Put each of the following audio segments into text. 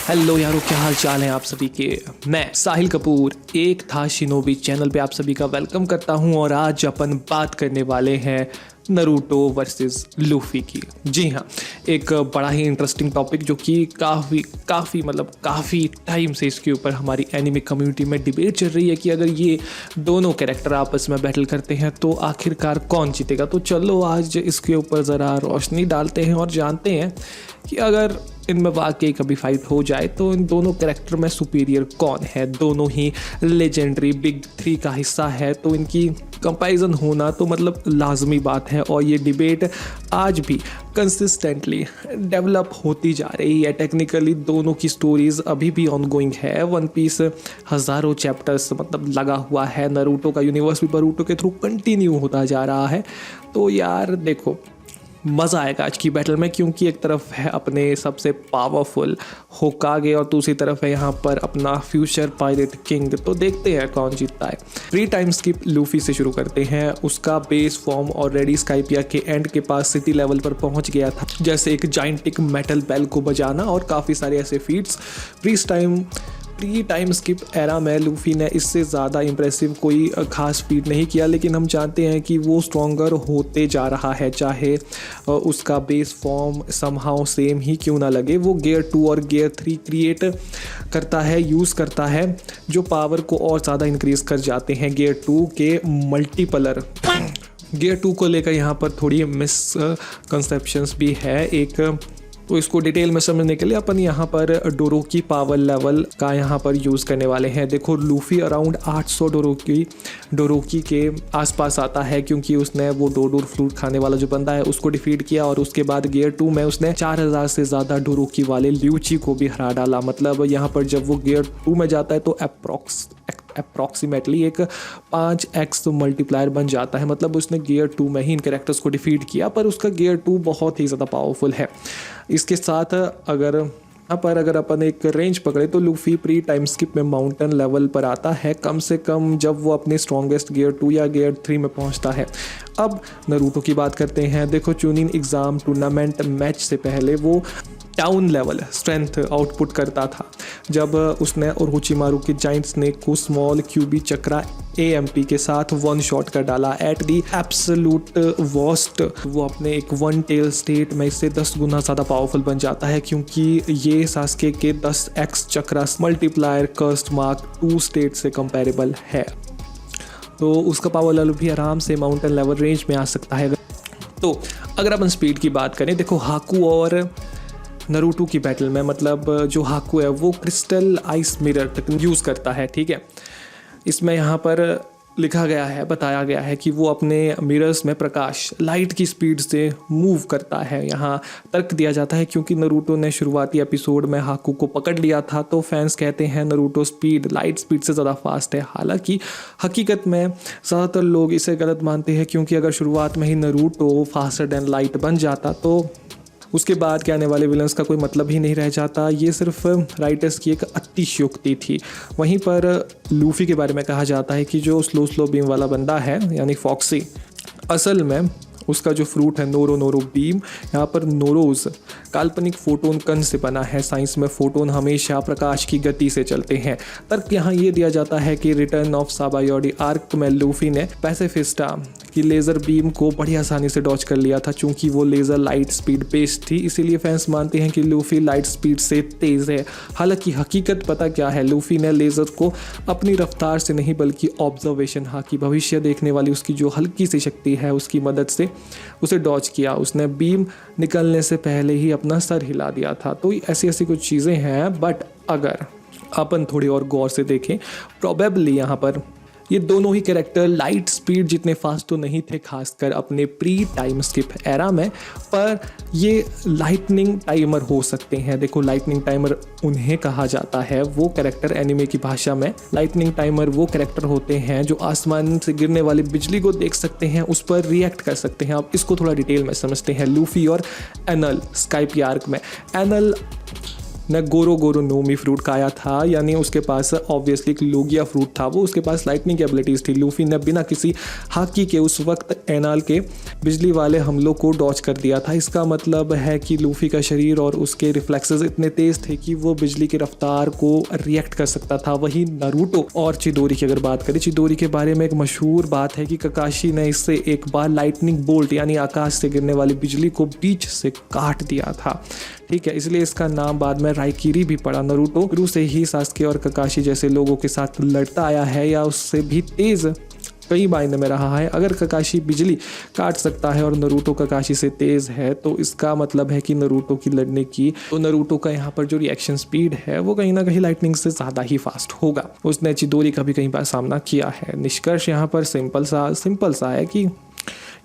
Hello यारों, क्या हाल चाल है आप सभी के। मैं साहिल कपूर एक था शिनोबी चैनल पे आप सभी का वेलकम करता हूं और आज अपन बात करने वाले हैं नरूटो वर्सेस लूफी की। जी हाँ, एक बड़ा ही इंटरेस्टिंग टॉपिक जो कि काफ़ी टाइम से इसके ऊपर हमारी एनिमे कम्युनिटी में डिबेट चल रही है कि अगर ये दोनों कैरेक्टर आपस में बैटल करते हैं तो आखिरकार कौन जीतेगा। तो चलो आज इसके ऊपर ज़रा रोशनी डालते हैं और जानते हैं कि अगर इनमें वाकई कभी फाइट हो जाए तो इन दोनों कैरेक्टर में सुपीरियर कौन है। दोनों ही लेजेंडरी बिग 3 का हिस्सा है तो इनकी कंपैरिजन होना तो मतलब लाजमी बात है और ये डिबेट आज भी कंसिस्टेंटली डेवलप होती जा रही है। टेक्निकली दोनों की स्टोरीज अभी भी ऑनगोइंग है। वन पीस हज़ारों चैप्टर्स मतलब लगा हुआ है। नरूटो का यूनिवर्स भी बोरुटो के थ्रू कंटिन्यू होता जा रहा है। तो यार देखो, मज़ा आएगा आज की बैटल में, क्योंकि एक तरफ है अपने सबसे पावरफुल होकागे और दूसरी तरफ है यहाँ पर अपना फ्यूचर पायरेट किंग। तो देखते हैं कौन जीतता है। 3 टाइम स्किप लूफी से शुरू करते हैं। उसका बेस फॉर्म ऑलरेडी स्काइपिया के एंड के पास सिटी लेवल पर पहुंच गया था, जैसे एक जाइंटिक मेटल बेल को बजाना और काफ़ी सारे ऐसे feats. Pre time skip era में लूफी ने इससे ज़्यादा इंप्रेसिव कोई खास फीट नहीं किया, लेकिन हम जानते हैं कि वो स्ट्रॉन्गर होते जा रहा है, चाहे उसका बेस फॉर्म समहाउ सेम ही क्यों ना लगे। वो गियर 2 और गियर 3 क्रिएट करता है, यूज़ करता है, जो पावर को और ज़्यादा इंक्रीज़ कर जाते हैं। गियर 2 के मल्टीपलर गियर 2 को लेकर यहाँ पर थोड़ी मिसकंसेप्शंस भी है एक, तो इसको डिटेल में समझने के लिए अपन यहाँ पर डोरोकी पावर लेवल का यहाँ पर यूज़ करने वाले हैं। देखो, लूफी अराउंड 800 डोरोकी के आसपास आता है, क्योंकि उसने वो डोडोर फ्रूट खाने वाला जो बंदा है उसको डिफीट किया और उसके बाद गियर 2 में उसने 4000 से ज़्यादा डोरोकी वाले ल्यूची को भी हरा डाला। मतलब यहाँ पर जब वो गियर 2 में जाता है तो अप्रॉक्सीमेटली एक 5x मल्टीप्लायर बन जाता है। मतलब उसने गियर 2 में ही इन कैरेक्टर्स को डिफीट किया, पर उसका गियर 2 बहुत ही ज़्यादा पावरफुल है। इसके साथ अगर अपन एक रेंज पकड़े तो लूफी प्री टाइम स्किप में माउंटेन लेवल पर आता है, कम से कम जब वो अपने स्ट्रॉन्गेस्ट गियर 2 या गियर 3 में पहुंचता है। अब नरूटो की बात करते हैं। देखो, चुनिन एग्ज़ाम टूर्नामेंट मैच से पहले वो टाउन लेवल स्ट्रेंथ आउटपुट करता था, जब उसने ओरोचिमारू के जाइंट स्नेक को स्मॉल क्यूबी चक्रा AMP के साथ 1 शॉट कर डाला। एट दी एब्सोल्यूट वर्स्ट वो अपने एक 1 टेल स्टेट में इससे 10 गुना ज़्यादा पावरफुल बन जाता है, क्योंकि ये सास्के के 10x चक्रा मल्टीप्लायर कर्स्ट मार्क 2 स्टेट से कंपेरेबल है। तो उसका पावर लेवल भी आराम से माउंटेन लेवल रेंज में आ सकता है। तो अगर अपन स्पीड की बात करें, देखो हाकू और नरूटो की बैटल में मतलब जो हाकू है वो क्रिस्टल आइस मिरर तक यूज़ करता है, ठीक है। इसमें यहाँ पर बताया गया है कि वो अपने मिरर्स में प्रकाश लाइट की स्पीड से मूव करता है। यहाँ तर्क दिया जाता है क्योंकि नरूटो ने शुरुआती एपिसोड में हाकू को पकड़ लिया था, तो फैंस कहते हैं नरूटो स्पीड लाइट स्पीड से ज़्यादा फास्ट है। हालांकि हकीकत में ज़्यादातर लोग इसे गलत मानते हैं, क्योंकि अगर शुरुआत में ही नरूटो फास्टर देन लाइट बन जाता तो उसके बाद के आने वाले विलन्स का कोई मतलब ही नहीं रह जाता। ये सिर्फ राइटर्स की एक अतिशयोक्ति थी। वहीं पर लूफी के बारे में कहा जाता है कि जो स्लो बीम वाला बंदा है यानी फॉक्सी, असल में उसका जो फ्रूट है नोरो बीम, यहाँ पर नोरोज काल्पनिक फोटोन कण से बना है। साइंस में फोटोन हमेशा प्रकाश की गति से चलते हैं। तर्क यहाँ ये दिया जाता है कि रिटर्न ऑफ साबायोडी आर्क में लूफी ने पैसिफिस्टा की लेज़र बीम को बड़ी आसानी से डॉच कर लिया था। चूंकि वो लेज़र लाइट स्पीड बेस्ड थी, इसीलिए फैंस मानते हैं कि लूफी लाइट स्पीड से तेज़ है। हालांकि हकीकत पता क्या है, लूफी ने लेज़र को अपनी रफ्तार से नहीं बल्कि ऑब्जर्वेशन की भविष्य देखने वाली उसकी जो हल्की सी शक्ति है उसकी मदद से उसे डॉच किया। उसने बीम निकलने से पहले ही अपना सर हिला दिया था। तो ऐसी कुछ चीज़ें हैं। बट अगर अपन थोड़ी और गौर से देखें, प्रोबेबली यहाँ पर ये दोनों ही कैरेक्टर लाइट स्पीड जितने फास्ट तो नहीं थे, खासकर अपने प्री टाइम स्किप एरा में, पर ये लाइटनिंग टाइमर हो सकते हैं। देखो, लाइटनिंग टाइमर उन्हें कहा जाता है, वो कैरेक्टर एनिमे की भाषा में लाइटनिंग टाइमर वो कैरेक्टर होते हैं जो आसमान से गिरने वाली बिजली को देख सकते हैं, उस पर रिएक्ट कर सकते हैं। अब इसको थोड़ा डिटेल में समझते हैं। लूफी और एनल स्काइपिया आर्क में, एनल ने गोरो गोरो नोमी फ्रूट खाया था, यानी उसके पास ऑब्वियसली एक लूगिया फ्रूट था, वो उसके पास लाइटनिंग की एबिलिटीज़ थी। लूफी ने बिना किसी हाकी के उस वक्त एनाल के बिजली वाले हमलों को डॉच कर दिया था। इसका मतलब है कि लूफी का शरीर और उसके रिफ्लेक्सेस इतने तेज थे कि वो बिजली की रफ्तार को रिएक्ट कर सकता था। वही नारुतो और चिदोरी की अगर बात करें, चिदोरी के बारे में एक मशहूर बात है कि ककाशी ने इससे एक बार लाइटनिंग बोल्ट यानी आकाश से गिरने वाली बिजली को बीच से काट दिया था। ठीक है, इसलिए इसका नाम बाद में राइकिरी भी पड़ा। नारुतो शुरू से ही सास्के और ककाशी जैसे लोगों के साथ लड़ता आया है या उससे भी तेज कई मायने में रहा है। अगर ककाशी बिजली काट सकता है और नारुतो ककाशी से तेज है तो इसका मतलब है कि नारुतो की लड़ने की तो नारुतो का यहाँ पर जो रिएक्शन स्पीड है वो कहीं ना कहीं लाइटनिंग से ज़्यादा ही फास्ट होगा। उसने चिदोरी का भी कई बार सामना किया है। निष्कर्ष यहाँ पर सिंपल सा है कि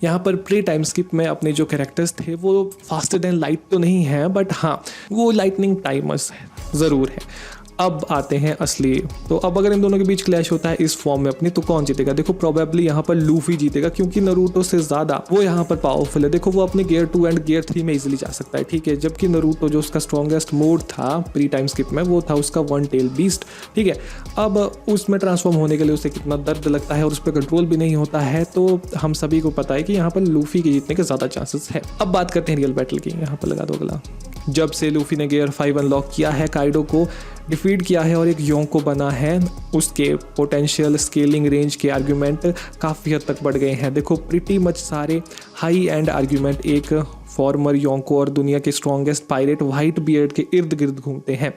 यहाँ पर प्री टाइम स्किप में अपने जो कैरेक्टर्स थे वो फास्टर देन लाइट तो नहीं है, बट हाँ वो लाइटनिंग टाइमर्स है ज़रूर है। अब आते हैं असली, तो अब अगर इन दोनों के बीच क्लैश होता है इस फॉर्म में अपनी, तो कौन जीतेगा? देखो प्रोबेबली यहाँ पर लूफी जीतेगा, क्योंकि नारुतो से ज़्यादा वो यहाँ पर पावरफुल है। देखो वो अपने गियर 2 एंड गियर 3 में इजीली जा सकता है, ठीक है, जबकि नारुतो जो उसका स्ट्रॉन्गेस्ट मोड था प्री टाइम स्किप में वो था उसका वन टेल बीस्ट। ठीक है, अब उसमें ट्रांसफॉर्म होने के लिए उसे कितना दर्द लगता है और उस पर कंट्रोल भी नहीं होता है, तो हम सभी को पता है कि यहाँ पर लूफी के जीतने के ज़्यादा चांसेस है। अब बात करते हैं रियल बैटल की, यहाँ पर लगा दो अगला। जब से लूफी ने गियर 5 अनलॉक किया है, काइडो को डिफीट किया है और एक योंको बना है, उसके पोटेंशियल स्केलिंग रेंज के आर्ग्यूमेंट काफ़ी हद तक बढ़ गए हैं। देखो प्रिटी मच सारे हाई एंड आर्ग्यूमेंट एक फॉर्मर योंको और दुनिया के स्ट्रॉन्गेस्ट पायरेट वाइट बियर्ड के इर्द गिर्द घूमते हैं।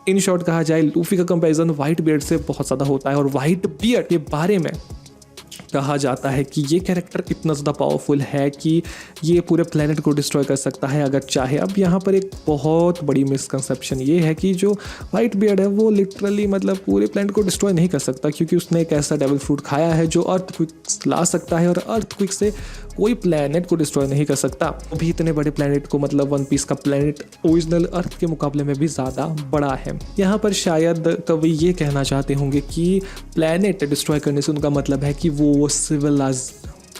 इन शॉर्ट कहा जाए लूफी का कंपैरिजन वाइट बियर्ड से बहुत ज़्यादा होता है और वाइट बियर्ड के बारे में कहा जाता है कि ये कैरेक्टर इतना ज़्यादा पावरफुल है कि ये पूरे प्लेनेट को डिस्ट्रॉय कर सकता है अगर चाहे। अब यहाँ पर एक बहुत बड़ी मिसकंसेप्शन ये है कि जो वाइट बियर्ड है वो लिटरली मतलब पूरे प्लेनेट को डिस्ट्रॉय नहीं कर सकता, क्योंकि उसने एक ऐसा डेविल फ्रूट खाया है जो अर्थक्विक ला सकता है और अर्थक्विक से कोई प्लेनेट को डिस्ट्रॉय नहीं कर सकता। अभी इतने बड़े प्लेनेट को मतलब वन पीस का प्लेनेट ओरिजिनल अर्थ के मुकाबले में भी ज़्यादा बड़ा है। यहाँ पर शायद कवि ये कहना चाहते होंगे कि प्लेनेट डिस्ट्रॉय करने से उनका मतलब है कि वो सिविलाइज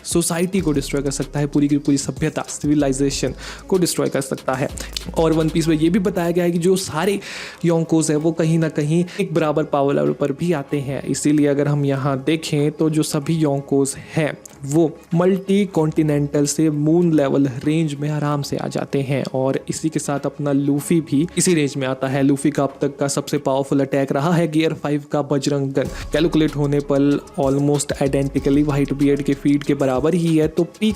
सोसाइटी को डिस्ट्रॉय कर सकता है, पूरी की पूरी सभ्यता सिविलाइजेशन को डिस्ट्रॉय कर सकता है। और वन पीस में ये भी बताया गया है कि जो सारे योंकोस है वो कहीं ना कहीं एक बराबर पावर लेवल पर भी आते हैं। इसीलिए अगर हम यहाँ देखें तो जो सभी योंकोस हैं वो मल्टी कॉन्टिनेंटल से मून लेवल रेंज में आराम से आ जाते हैं, और इसी के साथ अपना लूफी भी इसी रेंज में आता है। लूफी का अब तक का सबसे पावरफुल अटैक रहा है गियर 5 का बजरंग गन। कैलकुलेट होने पर ऑलमोस्ट आइडेंटिकली व्हाइट बियर्ड के फीट के बराबर ही है, तो पीक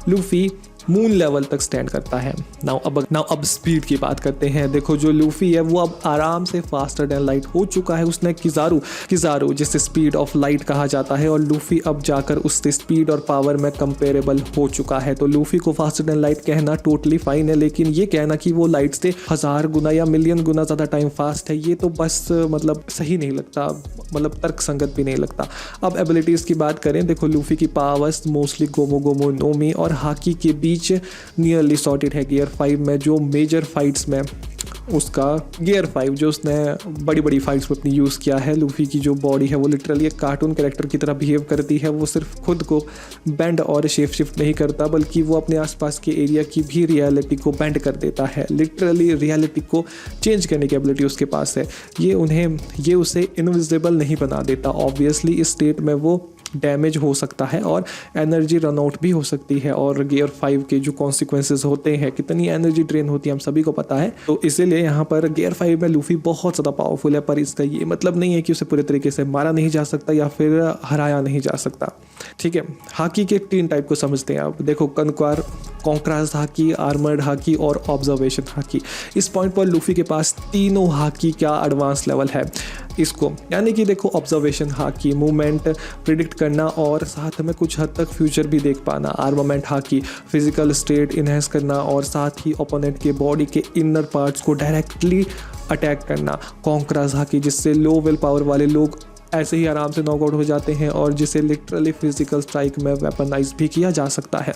लूफी मून लेवल तक स्टैंड करता है। नाउ अब स्पीड की बात करते हैं। देखो जो लूफी है वो अब आराम से फास्टर देन लाइट हो चुका है। उसने किजारू जिसे स्पीड ऑफ लाइट कहा जाता है, और लूफी अब जाकर उससे स्पीड और पावर में कंपेरेबल हो चुका है। तो लूफी को फास्टर देन लाइट कहना टोटली फाइन है, लेकिन ये कहना कि वो लाइट से 1000 गुना या मिलियन गुना ज़्यादा टाइम फास्ट है, ये तो बस मतलब सही नहीं लगता, मतलब तर्क संगत भी नहीं लगता। अब एबिलिटीज़ की बात करें, देखो लूफी की पावर्स मोस्टली गोमो गोमो नोमी और हाकी के बीच नियरली सॉर्टेड है। गियर 5 में जो मेजर फाइट्स में उसका गियर 5 जो उसने बड़ी बड़ी फाइट्स में अपनी यूज़ किया है। लूफी की जो बॉडी है वो लिटरली एक कार्टून कैरेक्टर की तरह बिहेव करती है। वो सिर्फ खुद को बेंड और शेप शिफ्ट नहीं करता, बल्कि वो अपने आसपास के एरिया की भी रियलिटी को बेंड कर देता है। लिटरली रियलिटी को चेंज करने की एबिलिटी उसके पास है। ये उसे इनविजिबल नहीं बना देता। ऑब्वियसली इस स्टेट में वो डैमेज हो सकता है और एनर्जी रन आउट भी हो सकती है, और गियर 5 के जो कॉन्सिक्वेंसेस होते हैं, कितनी एनर्जी ड्रेन होती है हम सभी को पता है। तो इसीलिए यहाँ पर गियर 5 में लूफी बहुत ज़्यादा पावरफुल है, पर इसका ये मतलब नहीं है कि उसे पूरे तरीके से मारा नहीं जा सकता या फिर हराया नहीं जा सकता। ठीक है, हाकी के 3 टाइप को समझते हैं आप। देखो कॉन्क्रास्ट हाकी, आर्मर्ड हाकी और ऑब्जर्वेशन हाकी। इस पॉइंट पर लूफी के पास तीनों हाकी का एडवांस लेवल है इसको, यानी कि देखो ऑब्जर्वेशन हाकी मूवमेंट प्रिडिक्ट करना और साथ में कुछ हद तक फ्यूचर भी देख पाना। Armament hockey physical state enhance करना और साथ ही ओपोनेंट के बॉडी के इनर पार्ट्स को डायरेक्टली अटैक करना। कॉन्क्रास्ट हाकी जिससे लो विल पावर वाले लोग ऐसे ही आराम से नॉकआउट हो जाते हैं और जिसे लिटरली फिजिकल स्ट्राइक में वेपनाइज भी किया जा सकता है।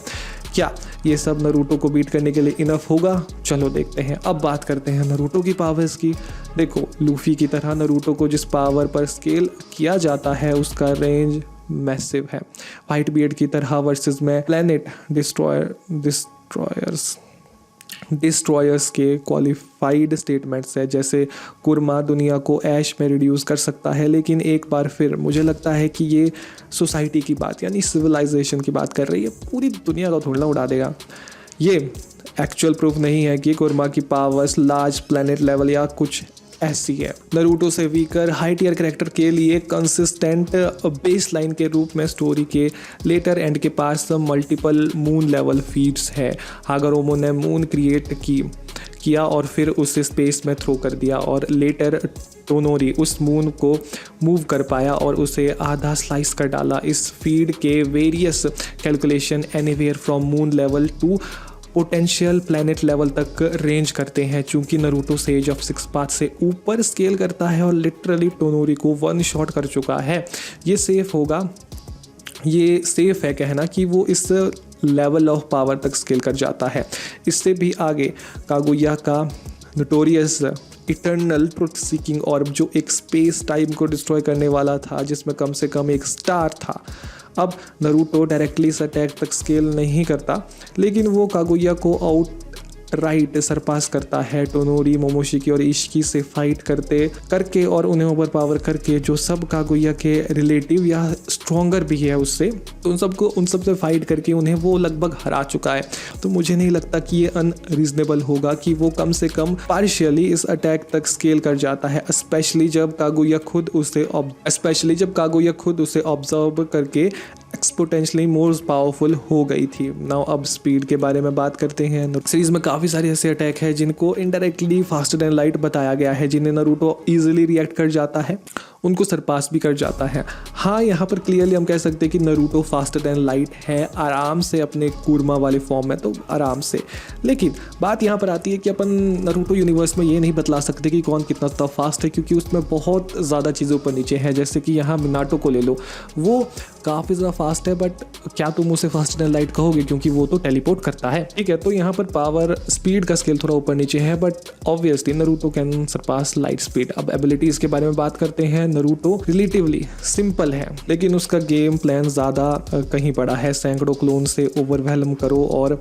क्या ये सब नारुतो को बीट करने के लिए इनफ होगा? चलो देखते हैं। अब बात करते हैं नारुतो की पावर्स की। देखो लूफी की तरह नारुतो को जिस पावर पर स्केल किया जाता है उसका रेंज मैसिव है। व्हाइट बियर्ड की तरह वर्सेस में प्लैनेट डिस्ट्रॉयर्स डिस्ट्रॉयर्स के क्वालिफाइड स्टेटमेंट्स है, जैसे कुरमा दुनिया को ऐश में रिड्यूस कर सकता है, लेकिन एक बार फिर मुझे लगता है कि ये सोसाइटी की बात यानी सिविलाइजेशन की बात कर रही है, पूरी दुनिया को थोड़ा उड़ा देगा। ये एक्चुअल प्रूफ नहीं है कि कुरमा की पावर्स लार्ज प्लेनेट लेवल या कुछ ऐसी है। नरूटो से वीकर हाई टियर कैरेक्टर के लिए कंसिस्टेंट बेस लाइन के रूप में स्टोरी के लेटर एंड के पास मल्टीपल मून लेवल फीड्स है। हागरोमो ने मून क्रिएट किया और फिर उसे स्पेस में थ्रो कर दिया और लेटर टोनोरी उस मून को मूव कर पाया और उसे आधा स्लाइस कर डाला। इस फीड के various calculation anywhere from moon level to potential planet level तक रेंज करते हैं। चूंकि नरूटो सेज ऑफ 6 पाथ से ऊपर स्केल करता है और लिटरली टोनोरी को वन शॉट कर चुका है, ये सेफ है कहना कि वो इस लेवल ऑफ पावर तक स्केल कर जाता है। इससे भी आगे कागुया का नोटोरियस इटर्नल ट्रुथ सीकिंग ऑर्ब, जो एक स्पेस टाइम को डिस्ट्रॉय करने वाला था, जिसमें कम से कम एक स्टार था। अब नरूटो डायरेक्टली इस अटैक तक स्केल नहीं करता, लेकिन वो कागुया को आउट सरपास करता है। टोनोरी मोमोशिकी और इशिकी से फाइट करके और उन्हें ओवर पावर करके, जो सब कागुया के रिलेटिव या स्ट्रॉन्गर भी है उससे, तो उन सब से फाइट करके उन्हें वो लगभग हरा चुका है। तो मुझे नहीं लगता कि ये अनरीजनेबल होगा कि वो कम से कम पार्शियली इस अटैक तक स्केल कर जाता है, स्पेशली जब कागुया खुद उसे ऑब्जर्व करके एक्सपोनेंशियली मोर पावरफुल हो गई थी। नाउ अब स्पीड के बारे में बात करते हैं। सीरीज में काफ़ी सारे ऐसे अटैक हैं जिनको इनडायरेक्टली फास्टर देन लाइट बताया गया है, जिन्हें नरूटो इजीली रिएक्ट कर जाता है, उनको सरपास भी कर जाता है। हाँ, यहाँ पर क्लियरली हम कह सकते हैं कि नरूटो फास्टर देन लाइट है, आराम से अपने कुरमा वाले फॉर्म में, तो आराम से। लेकिन बात यहाँ पर आती है कि अपन नरूटो यूनिवर्स में ये नहीं बतला सकते कि कौन कितना ज़्यादा फास्ट है, क्योंकि उसमें बहुत ज़्यादा चीज़ें ऊपर नीचे हैं। जैसे कि यहाँ मिनाटो को ले लो, वो काफ़ी ज़्यादा फास्ट है, बट क्या तुम उसे फास्टर देन लाइट कहोगे, क्योंकि वो तो टेलीपोर्ट करता है, ठीक है। तो यहाँ पर पावर स्पीड का स्केल थोड़ा ऊपर नीचे है, but obviously Naruto can Sarpass light speed. अब एबिलिटीज़ के बारे में बात करते हैं। नरूटो रिलेटिवली सिंपल है, लेकिन उसका गेम प्लान ज़्यादा कहीं बड़ा है। सैकड़ों क्लोन से ओवरवेलम करो और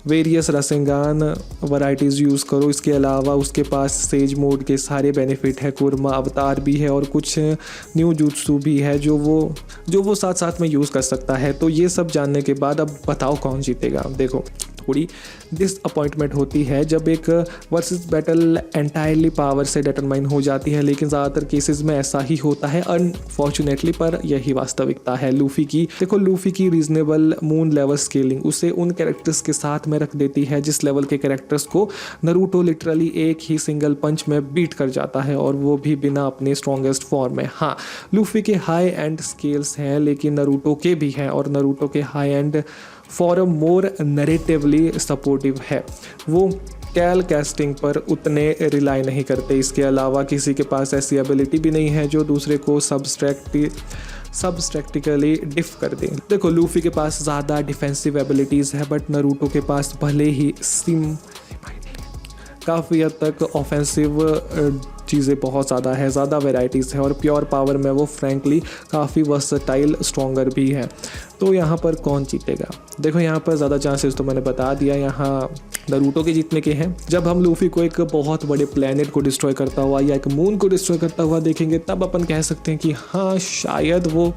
वेरियस रसेंगान वैरायटीज़ यूज़ करो। इसके अलावा उसके पास सेज मोड के सारे बेनिफिट है, कुरमा अवतार भी है और कुछ न्यू jutsu भी है जो वो साथ साथ में यूज़ कर सकता है। तो ये सब जानने के बाद अब बताओ कौन जीतेगा। देखो, थोड़ी डिसअपॉइंटमेंट होती है जब एक वर्सेस बैटल एंटायरली पावर से डिटरमाइन हो जाती है, लेकिन ज़्यादातर केसेस में ऐसा ही होता है अनफॉर्चुनेटली, पर यही वास्तविकता है। लूफी की रीजनेबल मून लेवल स्केलिंग उसे उन कैरेक्टर्स के साथ में रख देती है जिस लेवल के कैरेक्टर्स को नरूटो लिटरली एक ही सिंगल पंच में बीट कर जाता है, और वो भी बिना अपने स्ट्रॉन्गेस्ट फॉर्म में। हाँ, लूफी के हाई एंड स्केल्स हैं, लेकिन नरूटो के भी हैं, और नरूटो के high end for more narratively supportive है। वो कैल कैस्टिंग पर उतने रिलाई नहीं करते। इसके अलावा किसी के पास ऐसी एबिलिटी भी नहीं है जो दूसरे को सबस्ट्रैक्टिकली डिफ कर दे। देखो, लूफी के पास ज़्यादा डिफेंसिव एबिलिटीज़ है, बट नरूटो के पास भले ही काफ़ी हद तक ऑफेंसिव चीज़ें बहुत ज़्यादा है, ज़्यादा वेराइटीज़ है, और प्योर पावर में वो फ्रैंकली काफ़ी वर्सटाइल स्ट्रॉन्गर भी है। तो यहाँ पर कौन जीतेगा? देखो, यहाँ पर ज़्यादा चांसेस तो मैंने बता दिया, यहाँ नरूटो के जीतने के हैं। जब हम लूफी को एक बहुत बड़े प्लेनेट को डिस्ट्रॉय करता हुआ या एक मून को डिस्ट्रॉय करता हुआ देखेंगे, तब अपन कह सकते हैं कि हाँ, शायद वो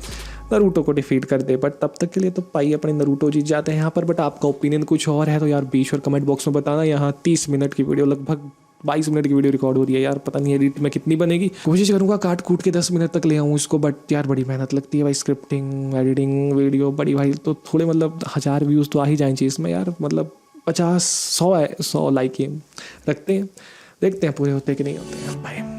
नरूटो को डिफीट कर दे, बट तब तक के लिए तो पाई अपने नरूटो जीत जाते हैं यहाँ पर। बट आपका ओपिनियन कुछ और है तो यार बीच और कमेंट बॉक्स में बताना। यहाँ 30 मिनट की वीडियो, लगभग 22 मिनट की वीडियो रिकॉर्ड हो रही है यार, पता नहीं एडिट में कितनी बनेगी। कोशिश करूँगा काट कूट के 10 मिनट तक ले आऊँ इसको, बट यार बड़ी मेहनत लगती है भाई, स्क्रिप्टिंग, एडिटिंग, वीडियो बड़ी भाई। तो थोड़े मतलब 1000 व्यूज़ तो आ ही जाए इसमें यार, मतलब 50-100 लाइक रखते हैं, देखते हैं पूरे होते कि नहीं होते हैं भाई।